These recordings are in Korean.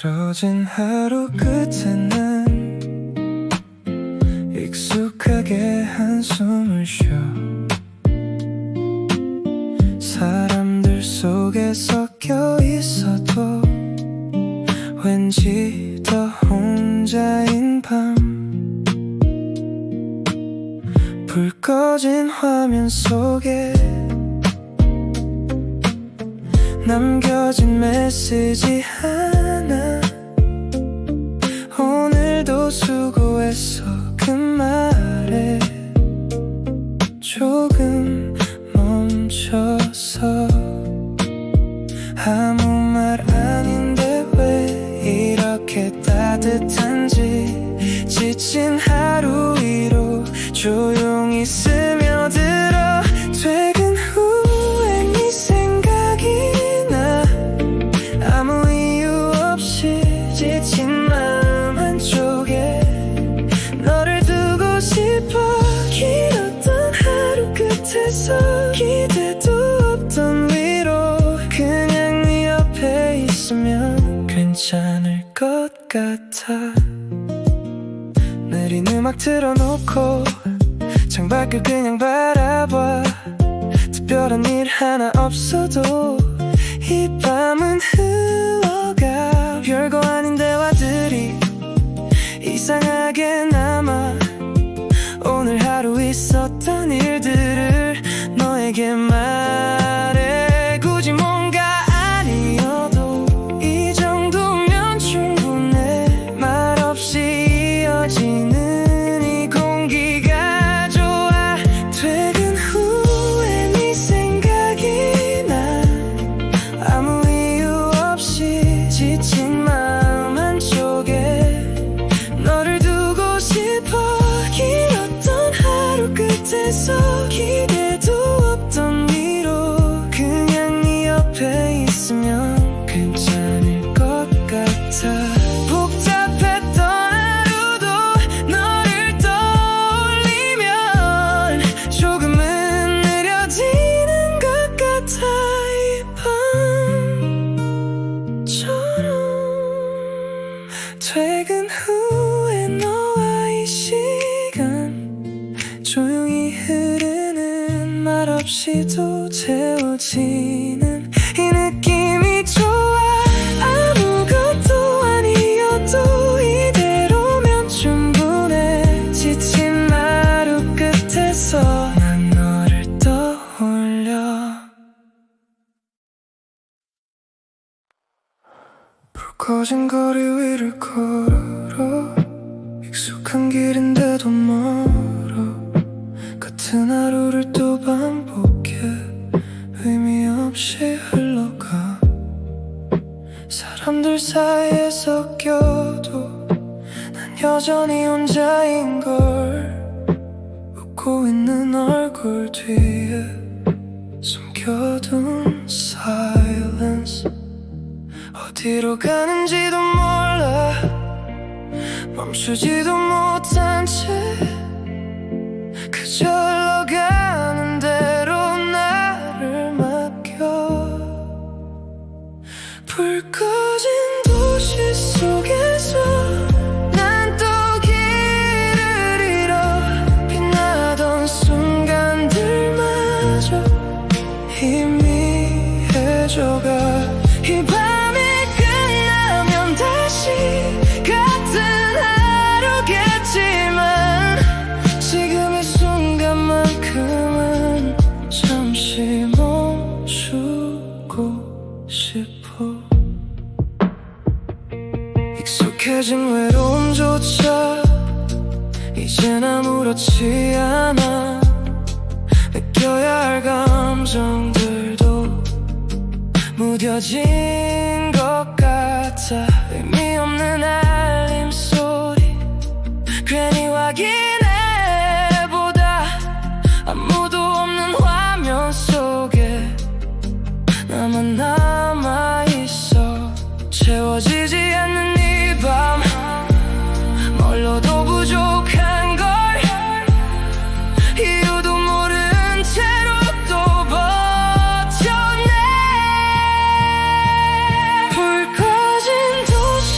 길어진 하루 끝에는 익숙하게 한숨을 쉬어 사람들 속에 섞여 있어도 왠지 더 혼자인 밤 불 꺼진 화면 속에 남겨진 메시지 하나 오늘도 수고했어 그 말에 조금 멈춰서 아무 말 아닌데 왜 이렇게 따뜻한지 지친 하루 위로 조용히 스며들어 퇴근 후에 네 생각이 나 아무 이유 없이 지친 마음 한쪽에 너를 두고 싶어 길었던 하루 끝에서 기대도 없던 위로 그냥 네 옆에 있으면 괜찮을 것 같아 느린 음악 틀어놓고 창밖을 그냥 바라봐 특별한 일 하나 없어도 이 밤은 흘러가 별거 아닌 대화들이 이상하게 남아 오늘 하루 있었던 일들을 너에게 말해 굳이 뭔가 아니어도 이 정도면 충분해 말없이 이어지는 이 공기가 좋아 퇴근 후에 네 생각이 나 아무 이유 없이 지친 마음 한쪽에 너를 두고 싶어 길었던 하루 끝에서 기대도 없던 위로 그냥 네 옆에 있으면 괜찮을 것 같아 복잡했던 하루도 너를 떠올리면 조금은 느려지는 것 같아 이 밤처럼 퇴근 후에 너와 이 시간 조용히 흐르는 말 없이도 채워지는 이 느낌이 좋아 아무것도 아니어도 이대로면 충분해 지친 하루 끝에서 난 너를 떠올려 불 꺼진 거리 위를 걸어 익숙한 길인데도 멀어 같은 하루를 또 반복해 의미 없이 흘러가 사람들 사이에 섞여도 난 여전히 혼자인걸 웃고 있는 얼굴 뒤에 숨겨둔 silence 어디로 가는지도 몰라 멈추지도 못한 채 그저 흘러가는 대로 나를 맡겨 불 꺼진 도시 속에서 난 또 길을 잃어 빛나던 순간들마저 희미해져가 이 밤이 끝나면 다시 같은 하루겠지만 지금 이 순간만큼은 잠시 멈추고 싶어 익숙해진 외로움조차 이젠 아무렇지 않아 느껴야 할 감정들도 무뎌진 것 같아 의미 없는 알림 소리 괜히 확인해보다 아무도 없는 화면 속에 나만 남아있어 채워지지 않는 이 밤 멀어도 부족한 걸 이유도 모른 채로 또 버텨내 불 꺼진 도시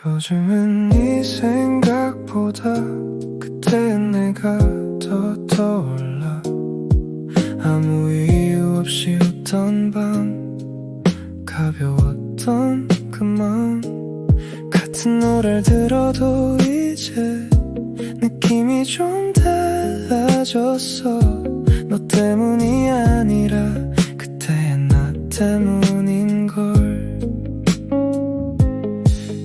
요즘은 네 생각보다 그때의 내가 더 떠올라. 아무 이유 없이 웃던 밤, 가벼웠던 그 마음. 같은 노래를 들어도 이제 느낌이 좀 달라졌어. 너 때문이 아니라 그때의 나 때문인걸.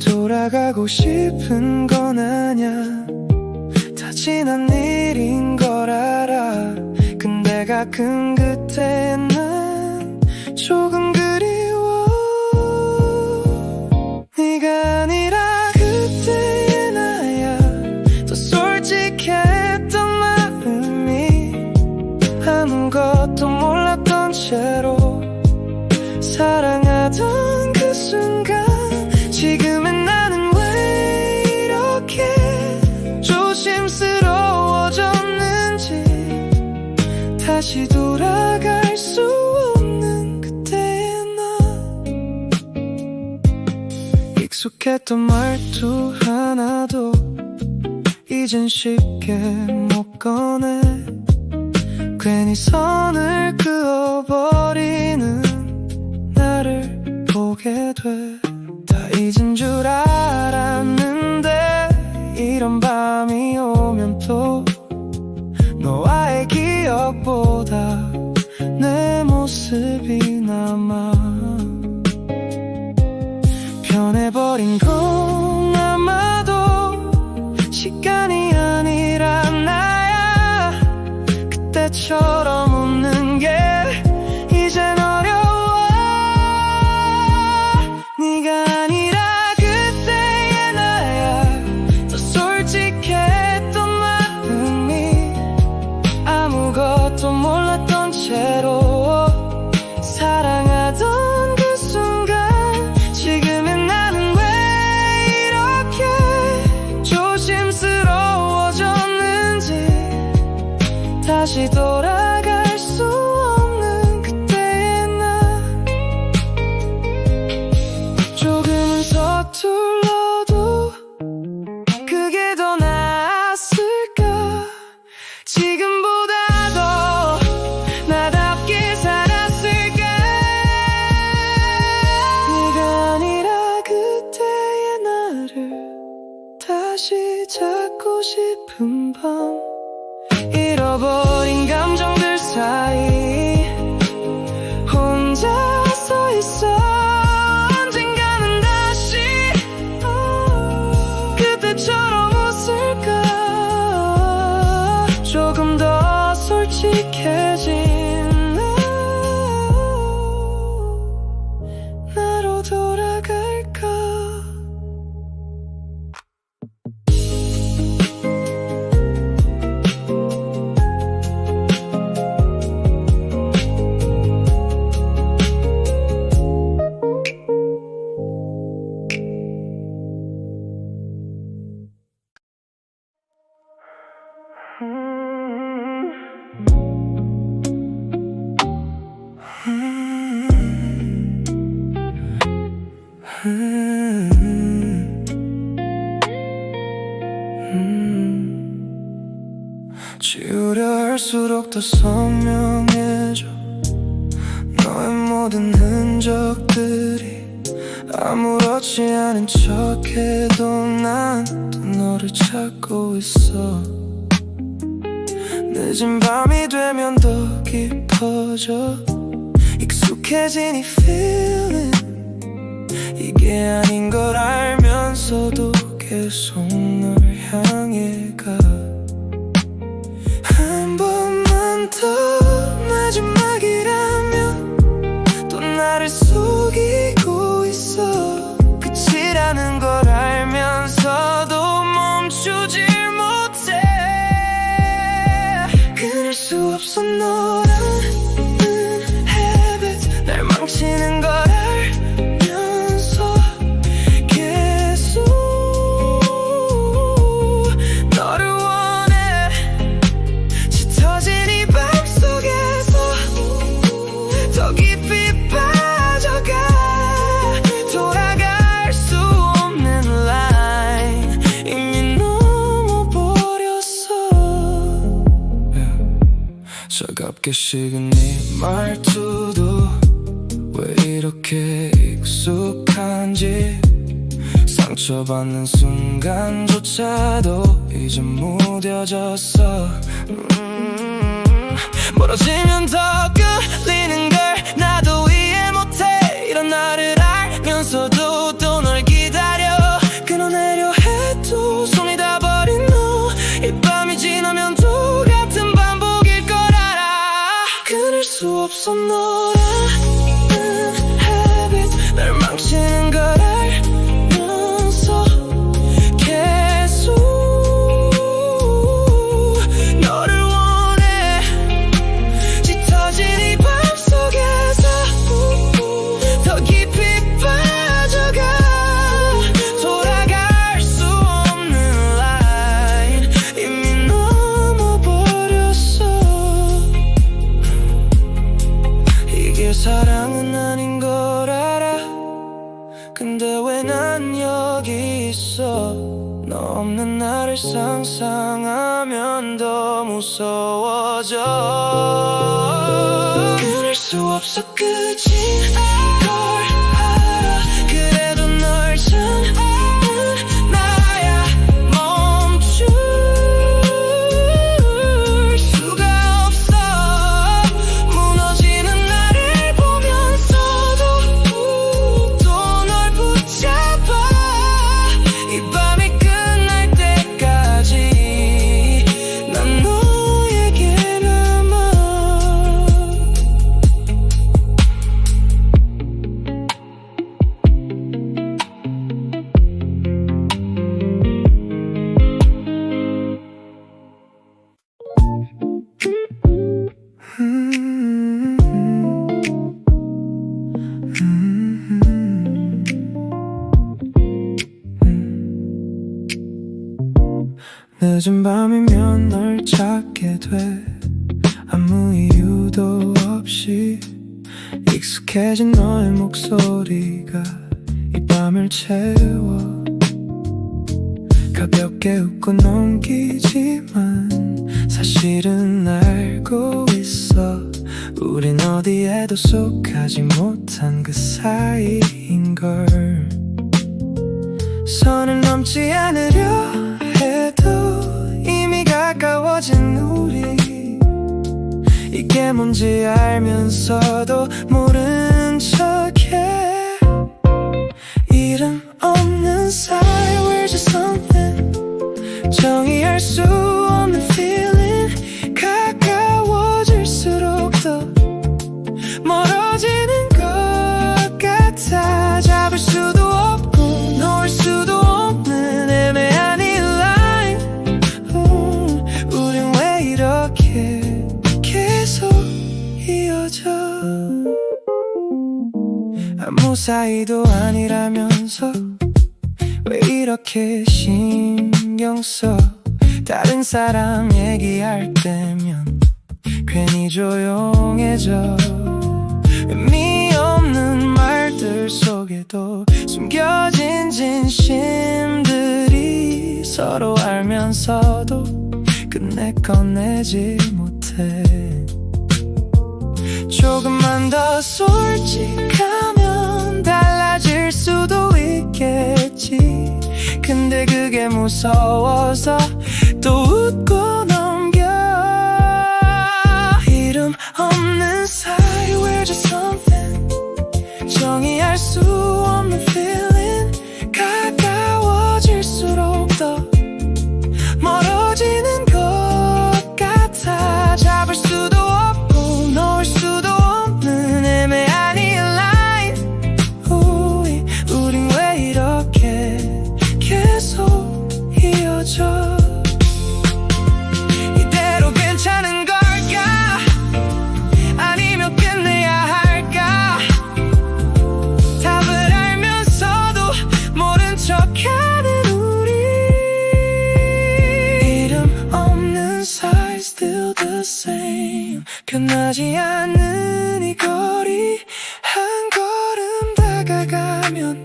돌아가고 싶은 건 아냐, 다 지난 일인 걸 알아. 근데 가끔 그때의 난 조금 그리워. 네가 아니라 그때의 나야. 더 솔직했던 마음이 아무것도 몰랐던 채로 사랑하던 그 순간. 지금의 나는 왜 이렇게 조심스러워졌는지, 다시 돌아갈 수 없는 그때의 나. 익숙했던 말투 하나도 이젠 쉽게 못 꺼내. 괜히 선을 그어버리는 나를 보게 돼. 다 잊은 줄 알았는데 이런 밤이 오면 또 너와의 기억보다 내 모습이 남아. 변해버린 건 아마도 시간이 아니라 나야. 그때처럼 웃는 게 이젠 어려워. 네가 아니라 그때의 나야. 더 솔직했던 마음이 아무것도 몰랐던 채로 사랑하던 그 순간. 지금의 나는 왜 이렇게 조심스러워졌는지, 다시 돌아갈 수 없는 그때의 나. 조금은 서툴러도 그게 더 나았을까. 지금보다 더 나답게 살았을까. 네가 아니라 그때의 나를 다시 찾고 싶은 밤. 잃어버린 감정들 사이 혼자 서 있어. 언젠가는 다시 그때처럼 웃을까. 조금 더 솔직해진 나로 돌아갈까. 지우려 할수록 더 선명해져. 너의 모든 흔적들이 아무렇지 않은 척해도 난 또 너를 찾고 있어. 늦은 밤이 되면 더 깊어져. 익숙해진 이 feeling, 이게 아닌 걸 알면서도 계속 널 향해 가. 한 번만 더 마지막이라면 또 나를 속이고 있어. 끝이라는 걸 알면서도 멈추질 못해. 끊을 수 없어 너라는 habit. 날 망치는 걸 알면서 계속 너를 원해. 짙어진 이 밤 속에서 더 깊이 빠져가. 돌아갈 수 없는 life. 어렵게 식은 네 말투도 왜 이렇게 익숙한지 상처받는 순간조차도 이제 무뎌졌어. 멀어지면 더 끌리는 걸 나도 이해 못해. 이런 나를 알면서도 또 널 기다려. 끊어내려 해도 손이 다 버린 너. 이 밤이 지나면 똑같은 반복일 걸 알아. 끊을 수 없어 너라는 habit. 날 망치는 걸 알면서 계속 너를 원해. 짙어진 이 밤속에서 더 깊이 빠져가. 돌아갈 수 없는 라인 이미 넘어버렸어. 이게 사랑은 아닌 걸 알아. 근데 왜 난 여기 있어. 너 없는 나를 상상하면 더 무서워져. 끊을 수 없어 끝인 걸 알아. 그래도 널 찾는 나야. 멈출 수가 없어. 무너지는 나를 보면서도 또 널 붙잡아. 이 밤이 끝날 때까지 난 너에게 남아. 늦은 밤이면 널 찾게 돼. 아무 이유도 없이 익숙해진 너의 목소리가 이 밤을 채워. 가볍게 웃고 넘기지만 사실은 알고 있어. 우린 어디에도 속하지 못한 그 사이인걸. 선을 넘지 않으려 해도 이미 가까워진 우리. 이게 뭔지 알면서도 모른 척해. 이름 없는 사이 We're just something. 정의할 수 없는 feeling. 가까워질수록 더 멀어지는 것 같아. 잡을 수도 없고 놓을 수도 없는 애매한 이 라인. 우린 왜 이렇게 계속 이어져. 아무 사이도 아니라면서 왜 이렇게 신경 써. 다른 사람 얘기할 때면 괜히 조용해져. 의미 없는 말들 속에도 숨겨진 진심들이 서로 알면서도 끝내 꺼내지 못해. 조금만 더 솔직하면 달라질 수도 있겠지. 근데 그게 무서워서 또 웃고 넘겨. 이름 없는 사이 We're just something. 정의할 수 없는 feeling. 가까워질수록 더 멀어지는 것 같아. 잡을 수도 없고 놓을 수도 없는 애매한 이 라인. 우린 왜 이렇게 계속 이어져. 이대로 괜찮은 걸까? 아니면 끝내야 할까? 답을 알면서도 모른 척하는 우리. 이름 없는 사이 Still the same. 변하지 않는 이 거리. 한 걸음 다가가면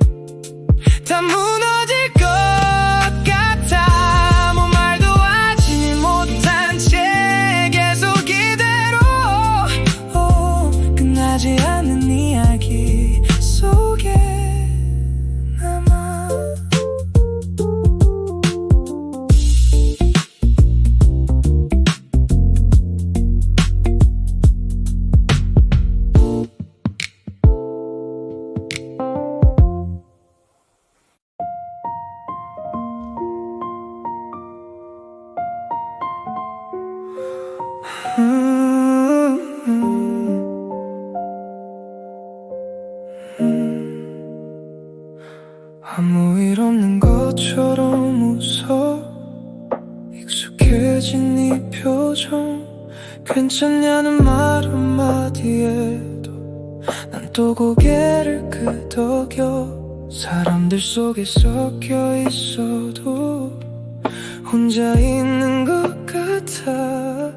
다 무너질 것 같아. 아무 말도 하지 못한 채 계속 이대로 하지 않은 이야기 속에 남아. 아무 일 없는 것처럼 웃어 익숙해진 네 표정. 괜찮냐는 말 한마디에도 난 또 고개를 끄덕여. 사람들 속에 섞여 있어도 혼자 있는 것 같아.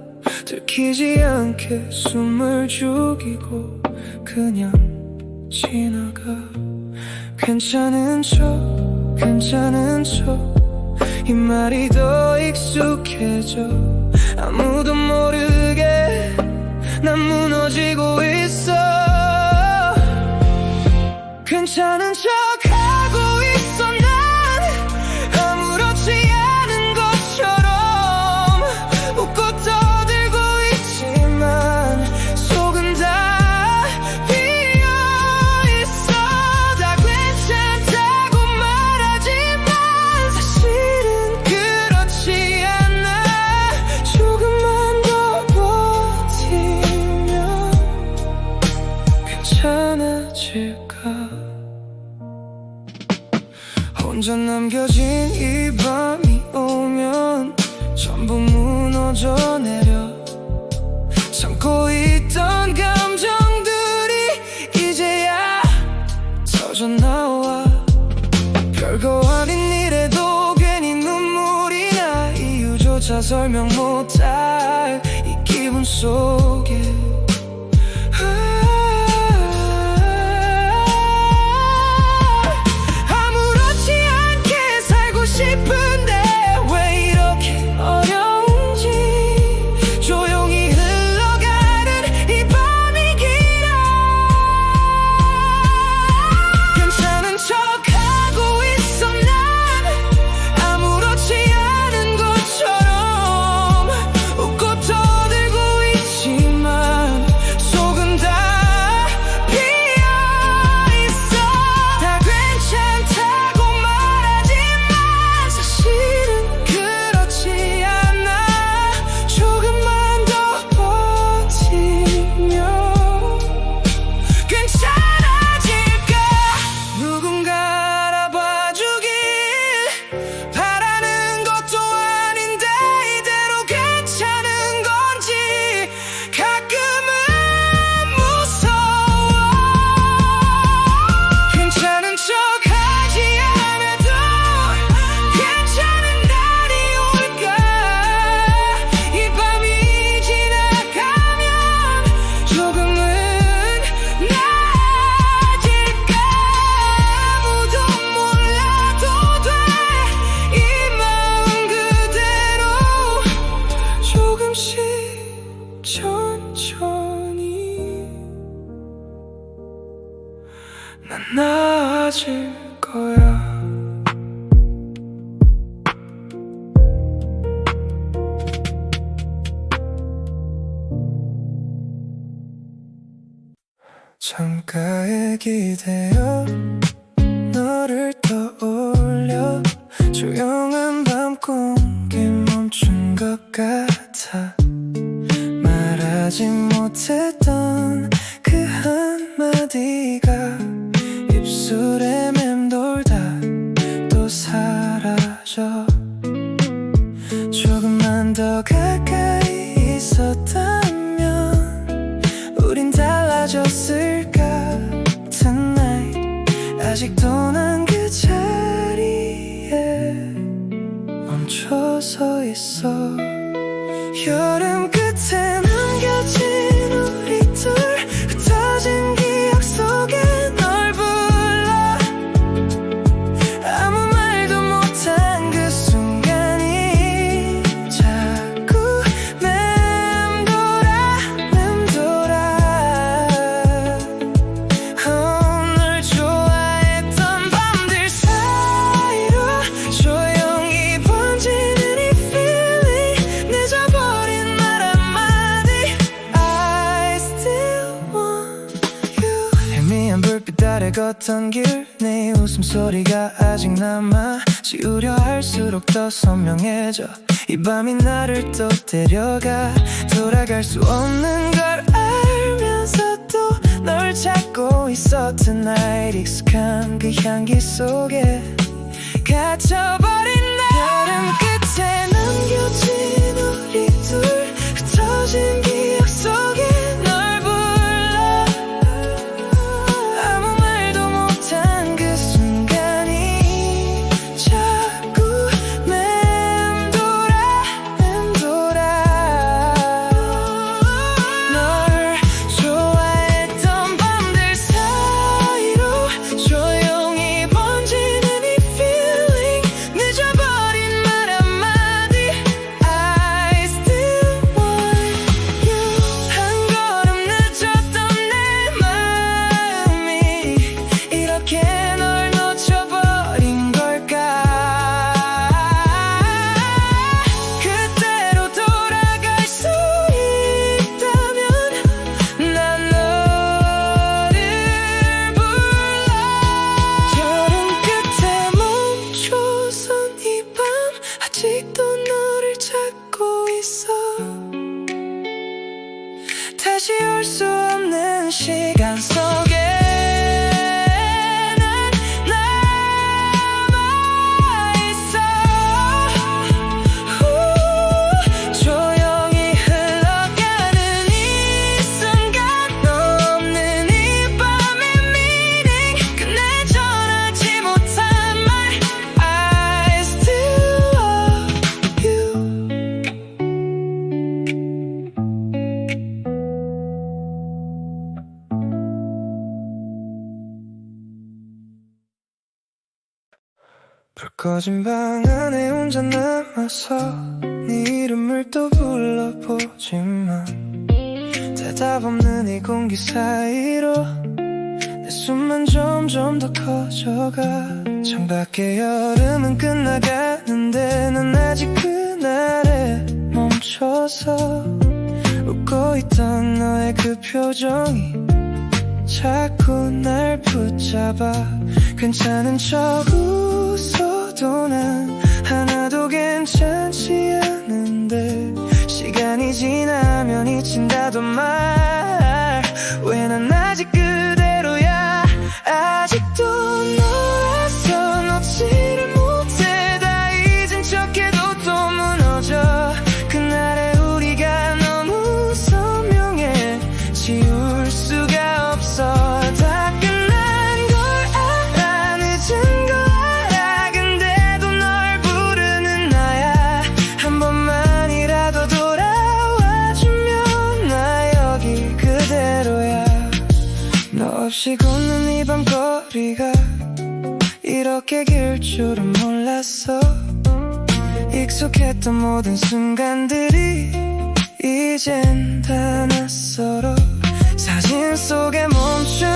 들키지 않게 숨을 죽이고 그냥 지나가. 괜찮은 척 괜찮은 척 이 말이 더 익숙해져. 아무도 모르게 난 무너지고 있어. 괜찮은 척 하고 있어. 난 아무렇지 않은 것처럼 웃고 떠들고 있지만 속은 다 비어있어. 다 괜찮다고 말하지만 사실은 그렇지 않아. 조금만 더 버티면 괜찮아질까. 혼자 남겨진 이 밤이 오면 전부 무너져 내려. 참고 있던 감정들이 이제야 터져나와. 별거 아닌 일에도 괜히 눈물이 나. 이유조차 설명 못할 이 기분 속에 아무렇지 않게 살고 싶은데 왜 이렇게 어려운지. 조용히 흘러가는 이 밤이 길어. 괜찮은 척하고 있어. 난 아무렇지 않은 것처럼 웃고 떠들고 있지만 속은 다 비어있어. 다 괜찮다고 말하지만 사실은 그렇지 않아. 조금만 더 버티면 괜찮아질까. 누군가 알아봐주길 바라는 것도 아닌데 이대로 괜찮은 건지 가끔은 무서워. 괜찮은 척하지 않아도 괜찮은 날이 올까. 이 밤이 지나가면 조금은 나아질까. 아무도 몰라도 돼. 이 마음 그대로 조금씩 천천히 난 나아질 거야. 창가에 기대어 너를 떠올려. 조용한 밤 공기 멈춘 것 같아. 말하지 못했던 그 한마디가 입술에 맴돌다 또 사라져. 조금만 더 가까이 있었다면 우린 달라졌을까. Tonight 아직도 난 그 자리에 멈춰서 있어. 여름 끝에 남겨진 우리 둘 흩어진 기억 속에 널 불러. 아무 말도 못한 그 순간이 자꾸 맴돌아. 오래 걷던 길 네 웃음소리가 아직 남아 지우려 할수록 더 선명해져 이 밤이 나를 또 데려가 돌아갈 수 없는 걸 알면서도 널 찾고 있어 tonight 익숙한 그 향기 속에 갇혀버린 나 여름 끝에 남겨진 우리 둘 흩어진 기억 속에 널 불러 아무 말도 못한 그 순간이 자꾸 맴돌아 널 좋아했던 밤들 사이로 조용히 번지는 이 feeling 늦어버린 말 한마디 I still want you 한 걸음 늦었던 내 마음이 이렇게 널 놓쳐버린 걸까 그때로 돌아갈 수 있다면 난 너를 불러 여름 끝에 멈춰선 이 밤 아직도 너를 찾고 있어 다시 올 수 없는 시간 속에 난 남아있어 조용히 흘러가는 이 순간 너 없는 이 밤의 meaning 끝내 전하지 못한 말 I still love you 불 꺼진 방 안에 혼자 남아서 네 이름을 또 불러보지만 대답 없는 이 공기 사이로 내 숨만 점점 더 커져가 창밖의 여름은 끝나가는데 난 아직 그날에 멈춰서 웃고 있던 너의 그 표정이 자꾸 날 붙잡아 괜찮은 척 웃어도 난 하나도 괜찮지 않은데 시간이 지나면 잊힌다던 말 왜 난 아직 그대로야 아직도 너라서 놓지를 못해 다 잊은 척해도 또 무너져 그날의 우리가 너무 선명해 지울 수가 없어 다 끝난 걸 알아 늦은 걸 알아 근데도 널 부르는 나야 한 번만이라도 돌아와주면 나 여기 그대로야 너 없이 걷는 이 밤거리가 이렇게 길 줄은 몰랐어 익숙했던 모든 순간들이 이젠 다 낯설어 사진 속에 멈춘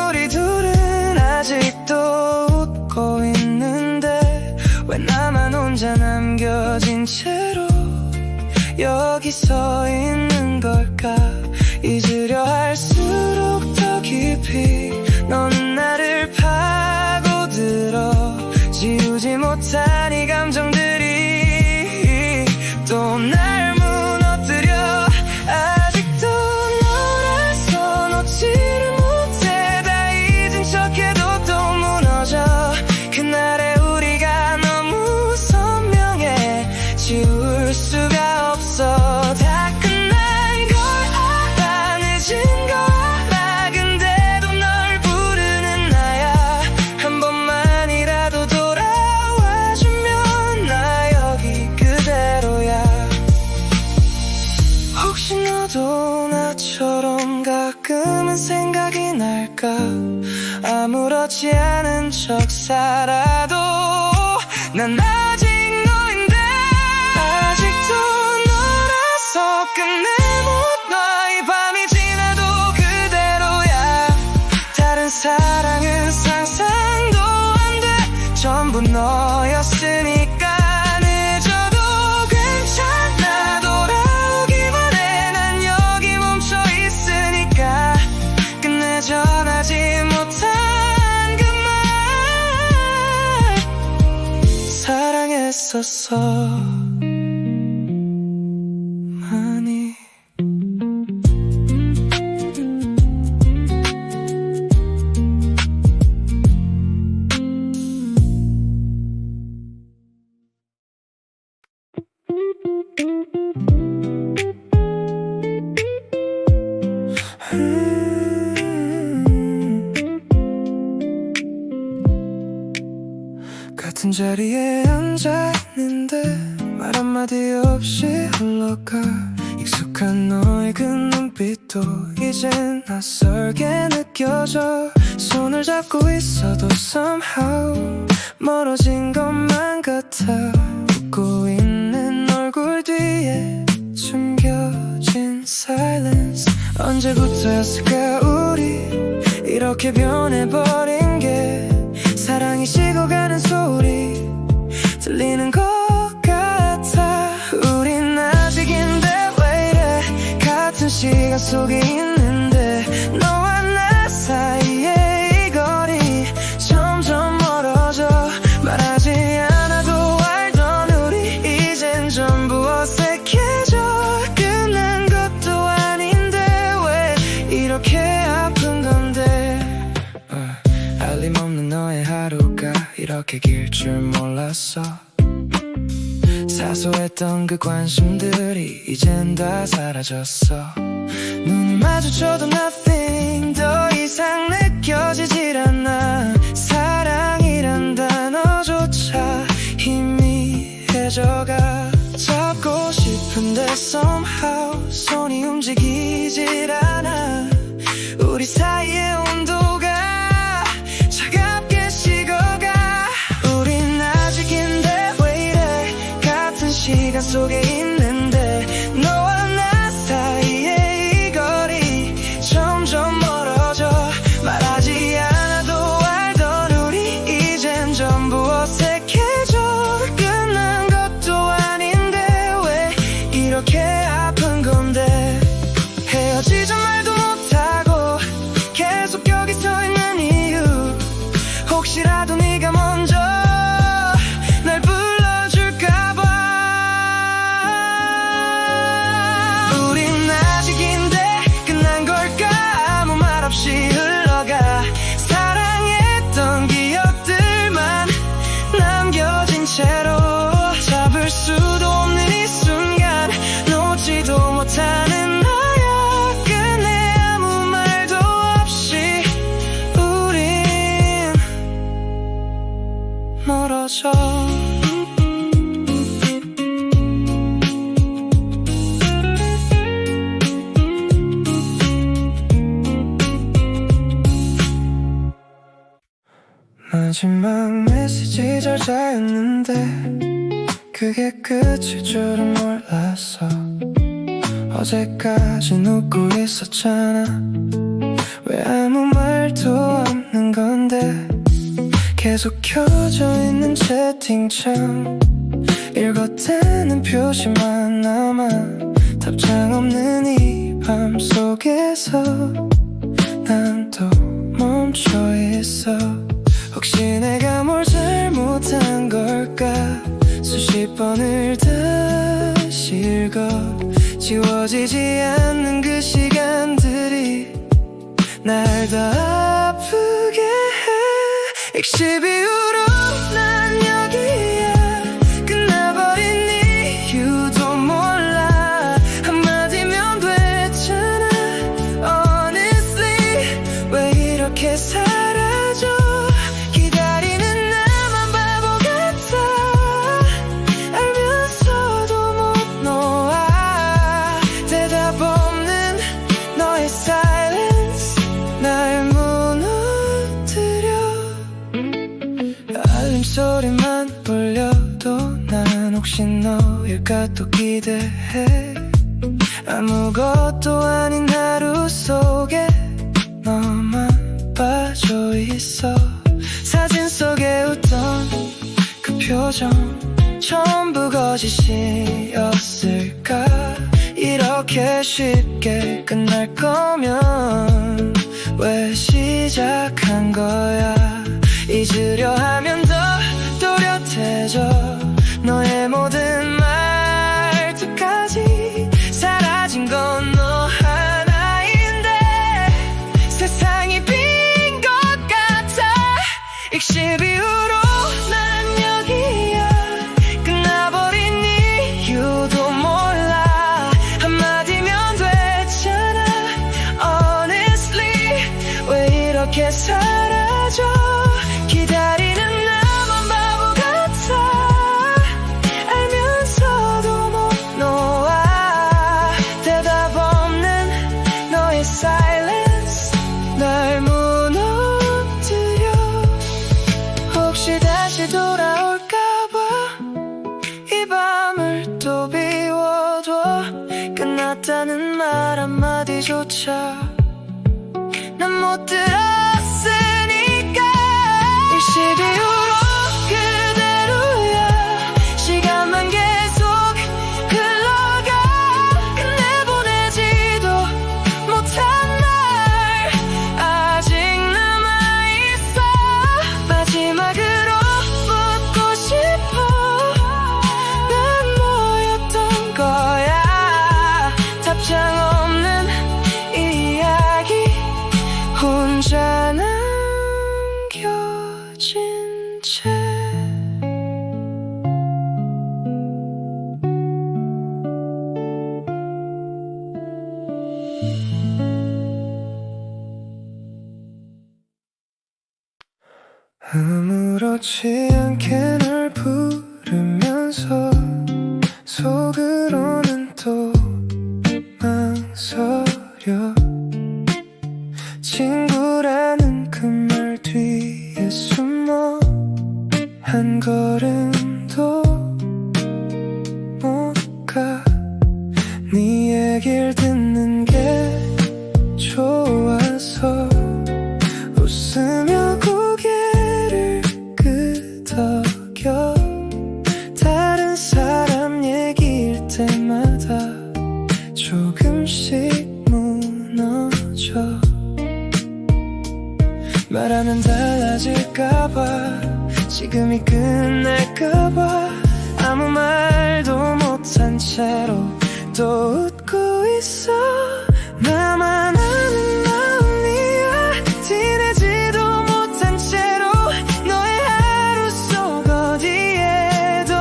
우리 둘은 아직도 웃고 있는데 왜 나만 혼자 남겨진 채로 여기 서 있는 걸까 잊으려 할수록 더 깊이 넌 나를 파고들어 지우지 못한 이 감정들이 또 날 무너뜨려 아직도 너라서 놓지를 못해 다 잊은 척해도 또 무너져 그날의 우리가 너무 선명해 지울 수가 없어 다 끝난 걸 알아 늦은 걸 알아 근데도 널 부르는 나야 한 번만이라도 돌아와주면 나 여기 그대로야 혹시 너도 나처럼 가끔은 생각이 날까 아무렇지 않은 척 살아도 난 아직 너인데 아직도 너라서 끝내 못 놔 이 밤이 지나도 그대로야 다른 사랑은 상상도 안 돼 전부 너였으니까 늦어도 괜찮아 돌아오기만 해 난 여기 멈춰 있으니까 끝내 전하지 못한 있었어 많이. 같은 자리에 앉아있는데 말 한마디 없이 흘러가 익숙한 너의 그 눈빛도 이젠 낯설게 느껴져. 손을 잡고 있어도 somehow 멀어진 것만 같아. 웃고 있는 얼굴 뒤에 숨겨진 silence. 언제부터였을까 우리 이렇게 변해버린 게. 사랑이 식어가는 소리 들리는 것 같아. 우린 아직인데 왜 이래. 같은 시간 속에 있는데 너와 나 사이에 이 거리 점점 멀어져. 말하지 않아도 알던 우리 이젠 전부 어색해져. 끝난 것도 아닌데 왜 이렇게 아픈 건데. 알림없는 너의 하루가 이렇게 길 줄 몰랐어. 사소했던 그 관심들이 이젠 다 사라졌어. 눈을 마주쳐도 nothing 더 이상 느껴지질 않아. 사랑이란 단어조차 희미해져가. 잡고 싶은데 somehow 손이 움직이질 않아. 우리 사이의 온도가 차갑게 식어가. 우린 아직인데 왜 이래. 같은 시간 속에 있는데 너와 나 사이에 이 거리 점점 멀어져. 말하지 않아도 알던 우리 이젠 전부 어색해져. 끝난 것도 아닌데 왜 이렇게 아픈 건데. 헤어지자 말도 못하고 계속 여기 서 있는 이유. 혹시라도 네가 먼저 날 불러줄까봐. 우린 아직인데 끝난 걸까. 아무 말 없이 흘러가. 사랑했던 기억들만 남겨진 채로 잡을 수도 없는 이 순간 놓지도 못하는 나야. 끝내 아무 말도 없이 우린 멀어져. 마지막 메시지 절자였는데 그게 끝일 줄은 몰랐어. 어제까지 웃고 있었잖아. 왜 아무 말도 없는 건데. 계속 켜져 있는 채팅창 읽었다는 표시만 남아. 답장 없는 이 밤 속에서 난 또 멈춰 있어. 혹시 내가 뭘 잘못한 걸까. 수십 번을 다시 읽어. 지워지지 않는 그 시간들이 날 더 아프게 해. 익시 이후로 난 여기에 끝나버린 이유도 몰라. 한마디면 됐잖아. Honestly 왜 이렇게 사라져. 기다리는 나만 바보 같아. 알면서도 못 놓아. 대답 없는 너의 silence 날 무너뜨려. 알림 소리만 울려도 난 혹시 너일까 또 기대해. 아무것도 아닌 하루 속에 너만 빠져있어. 사진 속에 웃던 그 표정 전부 거짓이었을까. 이렇게 쉽게 끝날 거면 왜 시작한 거야. 잊으려 하면 더 또렷해져. 너의 이렇게 사라져. 기다리는 나만 바보 같아. 알면서도 못 놓아. 대답 없는 너의 silence 날 무너뜨려. 혹시 다시 돌아올까봐 이 밤을 또 비워둬. 끝났다는 말 한마디조차 난 못 들었으니까. 일시비 후로 그대로야. 시간만 계속 흘러가. 끝내 보내지도 못한 날 아직 남아있어. 마지막으로 묻고 싶어. 난 뭐였던 거야. 답장 없는 이 이야기 혼자 남겨진 채. 아무렇지 않게 널 부르면서 속으로는 또 망설여. 친구라는 그 말 뒤에 숨어 한 걸음도 못 가. 네 얘길 듣는 게 좋아서 웃으며 고개를 끄덕여. 다른 사람 얘기일 때마다 조금씩 무너져. 말하면 달라질까봐, 지금이 끝날까봐 아무 말도 못한 채로 또 웃고 있어. 나만 아는 마음이야. 티내지도 못한 채로 너의 하루 속 어디에도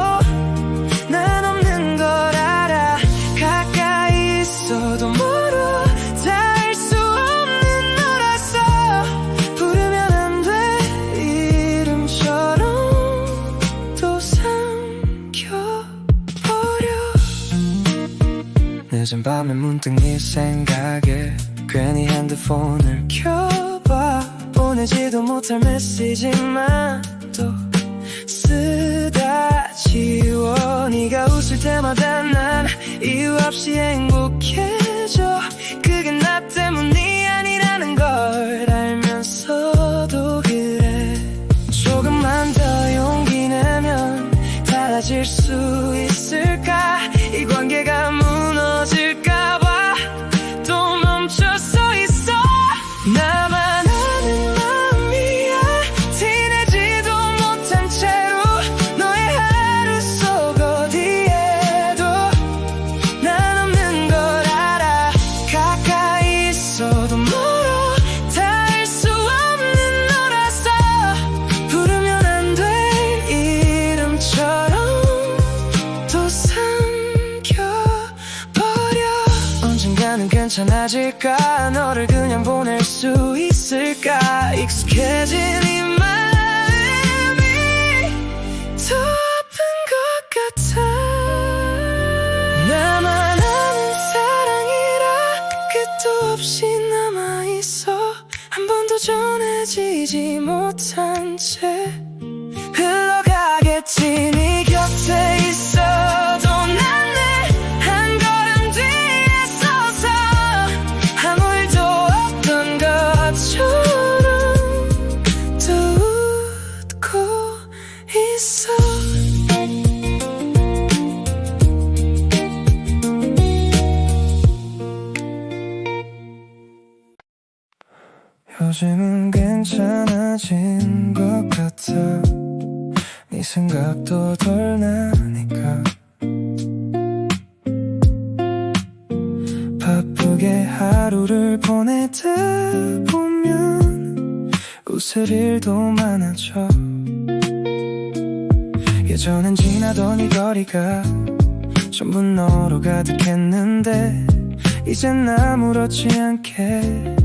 난 없는 걸 알아. 가까이 있어도 멀어 닿을 수 없는 너라서 부르면 안 돼. 이름처럼 또 삼켜버려. 늦은 밤에 문득 네 생각에 괜히 핸드폰을 켜봐. 보내지도 못할 메시지만 또 쓰다 지워. 네가 웃을 때마다 난 이유 없이 행복해져. 그게 나 때문이 아니라는 걸 알면서도 그래. 조금만 더 용기 내면 달라질 수 있을까. 이 관계가 무너질까봐 또 멈춰 서 있어. 나만 아는 마음이야. 티내지도 못한 채로 너의 하루 속 어디에도 난 없는 걸 알아. 가까이 있어도 멀어 닿을 수 없는 너라서 부르면 안 될 이름처럼 또 삼켜버려. 언젠가는 괜찮아질까. 너를 그냥 보낼 수 있을까. 익숙해진 이 마음이 더 아픈 것 같아. 나만 아는 사랑이라 끝도 없이 남아있어. 한 번도 전해지지 못한 채 흘러가겠지. 네 곁에 있어도 난 내 한 걸음 뒤에 서서 아무 일도 없던 것처럼 또 웃고 있어. 요즘은 괜찮아진 것 같아. 네 생각도 덜 나니까. 바쁘게 하루를 보내다 보면 웃을 일도 많아져. 예전엔 지나던 이 거리가 전부 너로 가득했는데 이젠 아무렇지 않게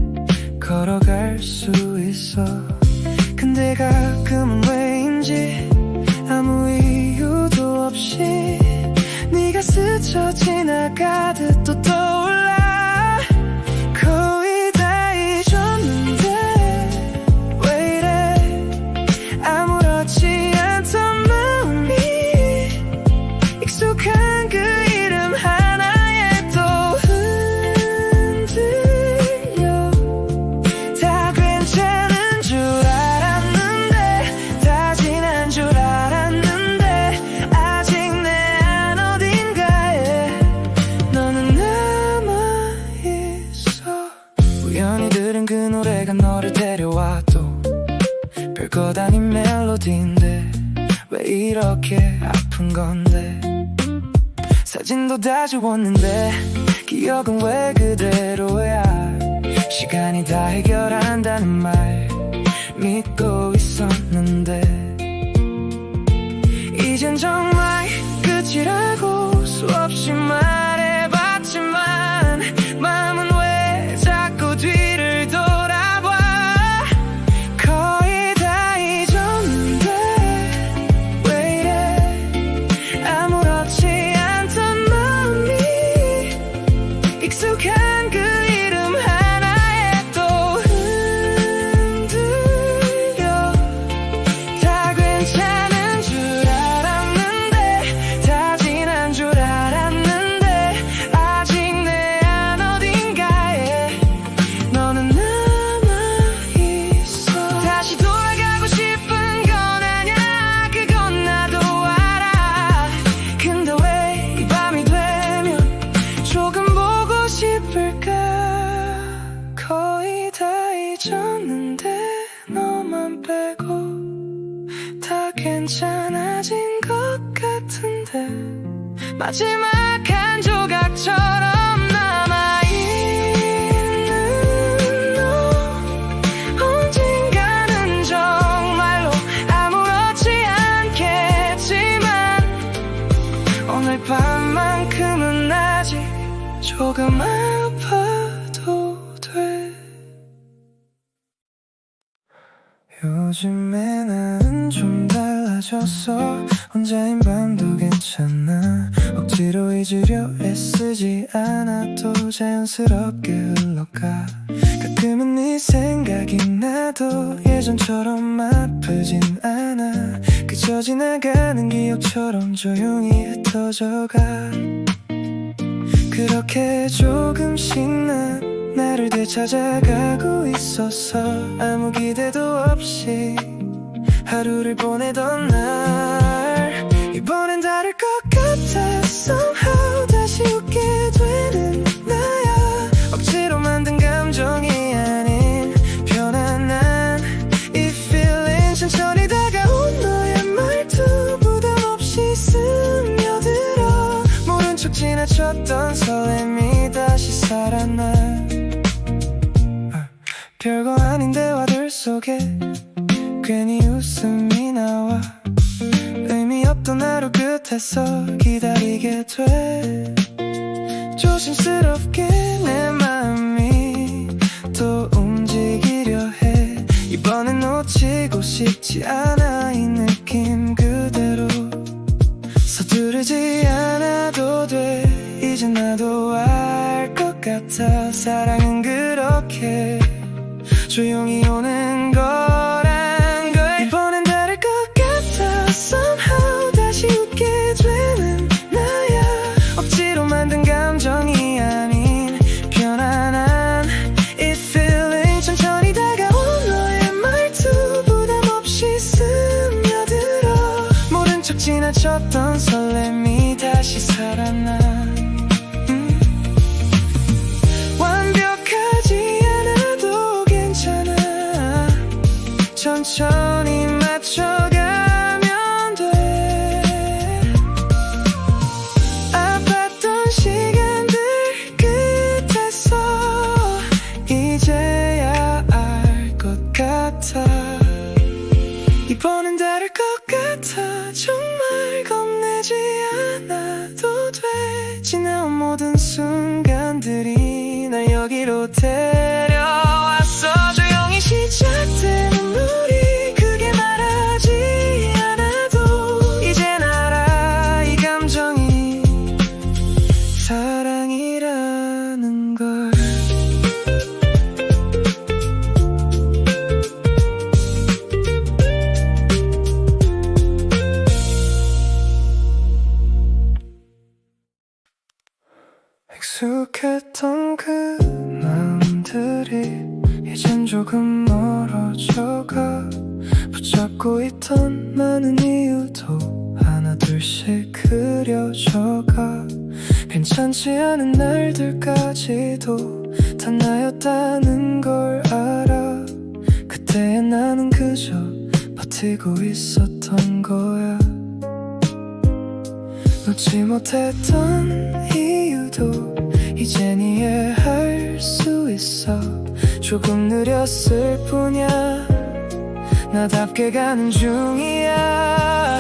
걸어갈 수 있어. 근데 가끔은 왜인지 아무 이유도 없이 네가 스쳐 지나가듯 또 떠올라. 거의 다 잊었는데 왜 이래. 아무렇지 않던 마음이 익숙한 그 이름 하나에 또 흔들려. 다 괜찮은 줄 알았는데, 다 지난 줄 알았는데 아직 내 안 어딘가에 너는 남아있어. 우연히 들은 그 노래가 너를 데려와도 별것 아닌 멜로디인데 왜 이렇게 아픈 건데. 사진도 다 지웠는데 기억은 왜 그대로야. 시간이 다 해결한다는 말 믿고 있었는데 이젠 정말 끝이라고 수없이 말해봤지만 마음은 왜 자꾸 뒤를 돌아봐. 거의 다 잊었는데 왜 이래. 아무렇지 않던 마음이 익숙한 그 이름 하나에 또 흔들려. 다 괜찮은 줄 알았는데, 다 지난 줄 알았는데 아직 내 안 어딘가에 너는 남아있어. 다시 돌아가고 싶은 건 아냐, 그건 나도 알아. 근데 왜 이 밤이 되면 조금 보고 싶을까. 거의 다 잊었는데 너만 빼고 다 괜찮아진 것 같은데 마지막 한 조각처럼 남아있는 너. 언젠가는 정말로 아무렇지 않겠지만 오늘 밤만큼은 아직 조금 아파도 돼. 요즘에 나는 좀 달라졌어. 혼자인 밤도 괜찮아. 억지로 잊으려 애쓰지 않아도 자연스럽게 흘러가. 가끔은 네 생각이 나도 예전처럼 아프진 않아. 그저 지나가는 기억처럼 조용히 흩어져가. 그렇게 조금씩 난 나를 되찾아가고 있었어. 아무 기대도 없이 하루를 보내던 날 이번엔 다를 것 같아. Somehow 다시 웃게 되는 나야. 억지로 만든 감정이 아닌 편안한 이 feeling. 천천히 다가온 너의 말투 부담 없이 스며들어. 모른 척 지나쳤던 설렘이 다시 살아나. 별거 아닌 대화들 속에 괜히 웃음이 나와. 의미 없던 하루 끝에서 기다리게 돼. 조심스럽게 내 마음이 또 움직이려 해. 이번엔 놓치고 싶지 않아. 이 느낌 그대로 서두르지 않아도 돼. 이제 나도 알 것 같아. 사랑은 그렇게 조용히 오는 거란 걸. 이번엔 다를 것 같아. Somehow 다시 웃게 되는 나야. 억지로 만든 감정이 아닌 편안한 이 feeling. 천천히 다가온 너의 말투 부담 없이 스며들어. 모른 척 지나쳤던 설렘이 다시 살아나. 완벽하지 않아도 괜찮아. 천천히 맞춰가면 돼. 아팠던 시간들 끝에서 이제야 알 것 같아. 이번엔 다를 것 같아. 정말 겁내지 않아도 돼. 지나온 모든 순간들이 날 여기로 데려왔어. 멀어져가. 붙잡고 있던 많은 이유도 하나 둘씩 그려져가. 괜찮지 않은 날들까지도 다 나였다는 걸 알아. 그때의 나는 그저 버티고 있었던 거야. 놓지 못했던 이유도 이젠 이해할 수 있어. 조금 느렸을 뿐이야. 나답게 가는 중이야.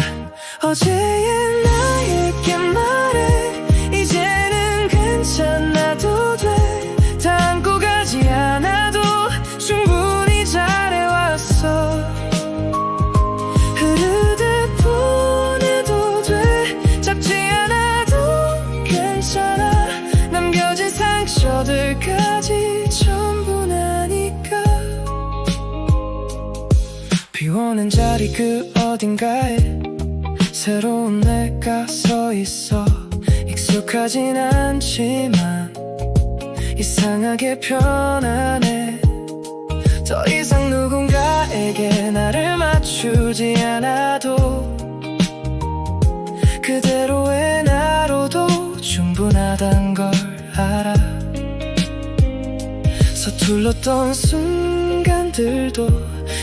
어제의 나에게 말해. 이제는 괜찮아도 돼. 다 안고 가지 않아도 충분히 잘해왔어. 흐르듯 보내도 돼. 잡지 않아도 괜찮아. 남겨진 상처들까지 전부 나니까. 비워낸 자리 그 어딘가에 새로운 내가 서 있어. 익숙하진 않지만 이상하게 편하네. 더 이상 누군가에게 나를 맞추지 않아도 그대로의 나로도 충분하단 걸 알아. 서툴렀던 순간들도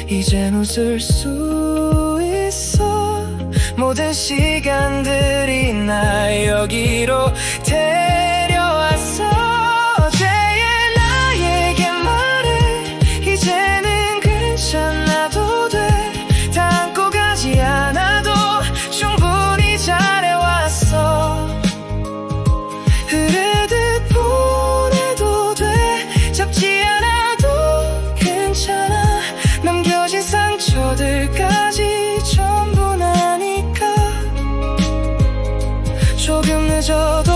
이젠 웃을 수 있어. 모든 시간들이 나 여기로 데려왔어. 어제의 나에게 말해. 이제는 괜찮아도 돼. 다 안고 가지 않아도 충분히 잘해왔어. 흐르듯 보내도 돼. 잡지 않아도 괜찮아. 남겨진 상처들까지 전부 나니까. 조금 늦어도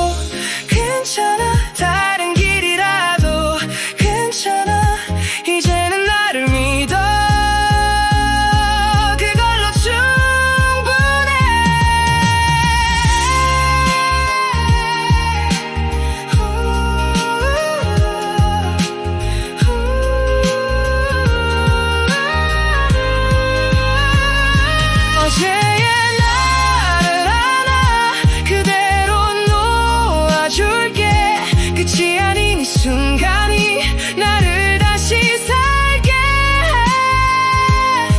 괜찮아. 다른 길이라도 괜찮아. 이제는 나를 믿어. 그걸로 충분해. 어제의 나를 안아. 그대로 놓아줄게. 끝이 아닌 이 순간이 나를 다시 살게 해.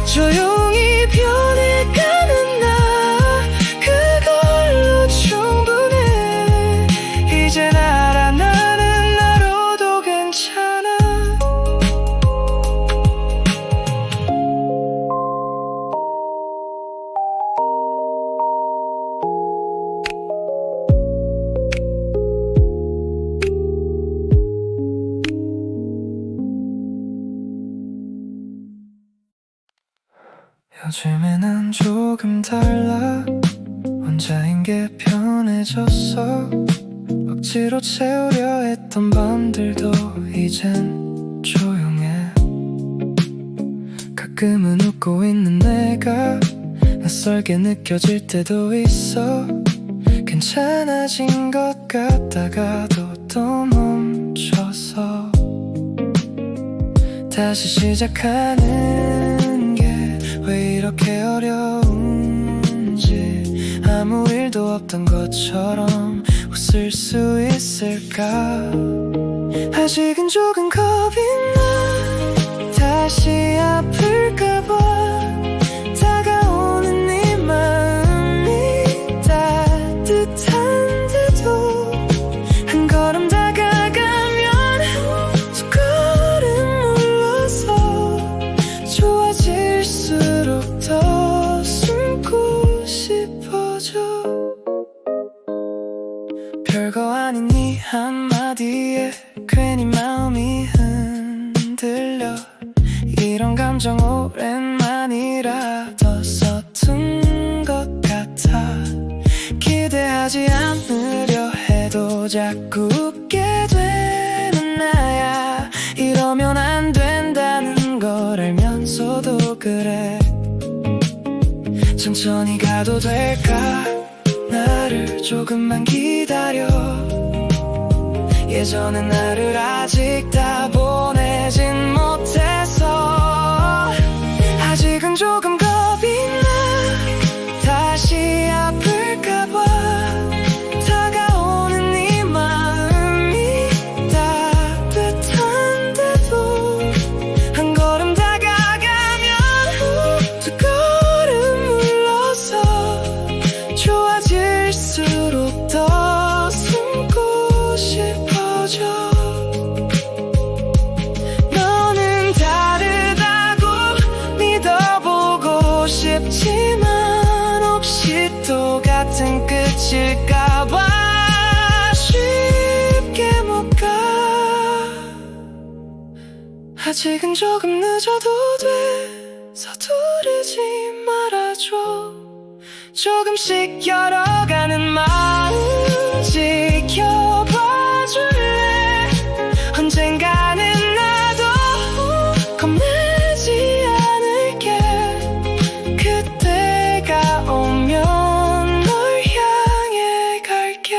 조용히 변해가는 나. 그걸로 충분해. 이젠 알아. 나는 나로도 괜찮아. 요즘에는 조금 달라. 혼자인 게 편해졌어. 억지로 채우려 했던 밤들도 이젠 조용해. 가끔은 웃고 있는 내가 낯설게 느껴질 때도 있어. 괜찮아진 것 같다가도 또 멈춰서 다시 시작하는 게 왜 이렇게 어려운지. 아무 일도 없던 것처럼 웃을 수 있을까. 아직은 조금 겁이 나. 다시 아플까봐. 다가오는 네 마음이 따뜻한데도 한 걸음 다가가면 두 걸음 물러서 좋아질수록 더 숨고 싶어져. 별거 아닌 네 한마디에 괜히 마음이 흔들려. 이런 감정 오랜만이라 더 서툰 것 같아. 기대하지 않으려 해도 자꾸 웃게 되는 나야. 이러면 안 된다는 걸 알면서도 그래. 천천히 가도 될까. 나를 조금만 기다려. 예전의 나를 아직 다 보내진 못해서 아직은 조금 늦어도 돼. 서두르지 말아줘. 조금씩 열어가는 마음 지켜봐줄래. 언젠가는 나도 겁내지 않을게. 그때가 오면 널 향해 갈게.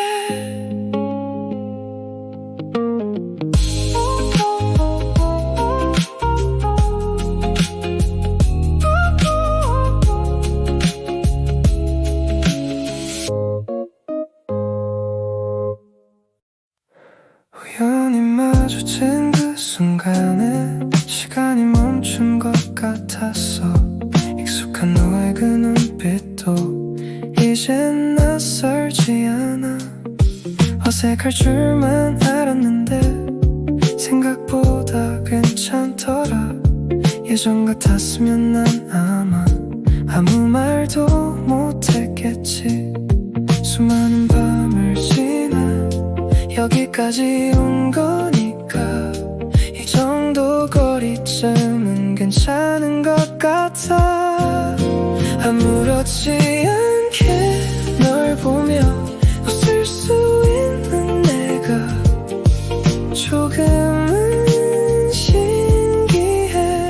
우연히 마주친 그 순간에 시간이 멈춘 것 같았어. 익숙한 너의 그 눈빛도 이젠 낯설지 않아. 어색할 줄만 알았는데 생각보다 괜찮더라. 예전 같았으면 난 아마 아무 말도 못했겠지. 수많은 밤을 지나 여기까지 온 거니까 이 정도 거리쯤은 괜찮은 것 같아. 아무렇지 않게 널 보며 웃을 수 있는 내가 조금은 신기해.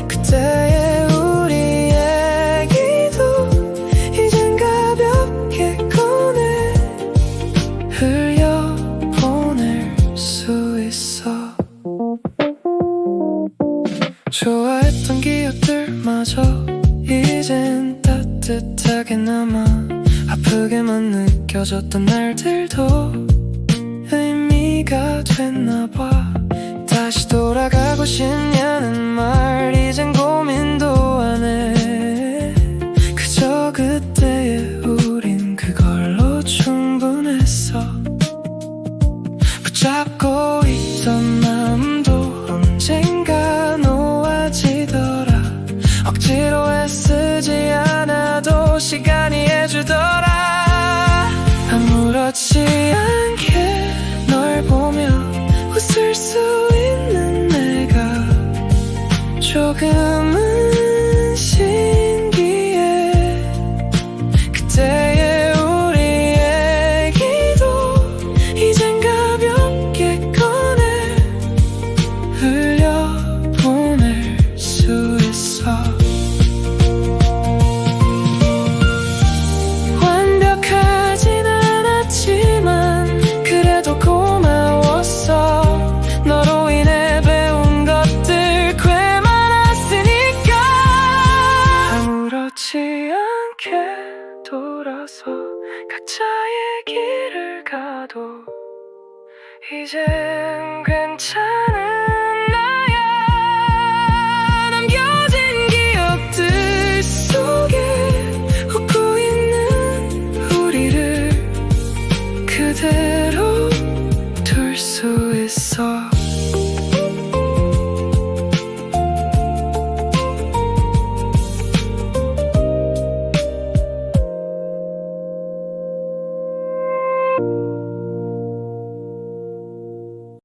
그때의 우리 얘기도 이젠 가볍게 꺼내 흘려보낼 수 있어. 좋아했던 기억들마저 이젠 따뜻하게 남아. 아프게만 느껴졌던 날들도 의미가 됐나봐. 다시 돌아가고 싶냐는 말 이젠 고민도 안 해. 그저 그때의 우린 그걸로 충분했어. 붙잡고 있던 마음도 언젠가 놓아지더라. 억지로 애쓰지 않아도 시간이 해주더라. 아무렇지 않게 널 보며 웃을 수 있는 내가 조금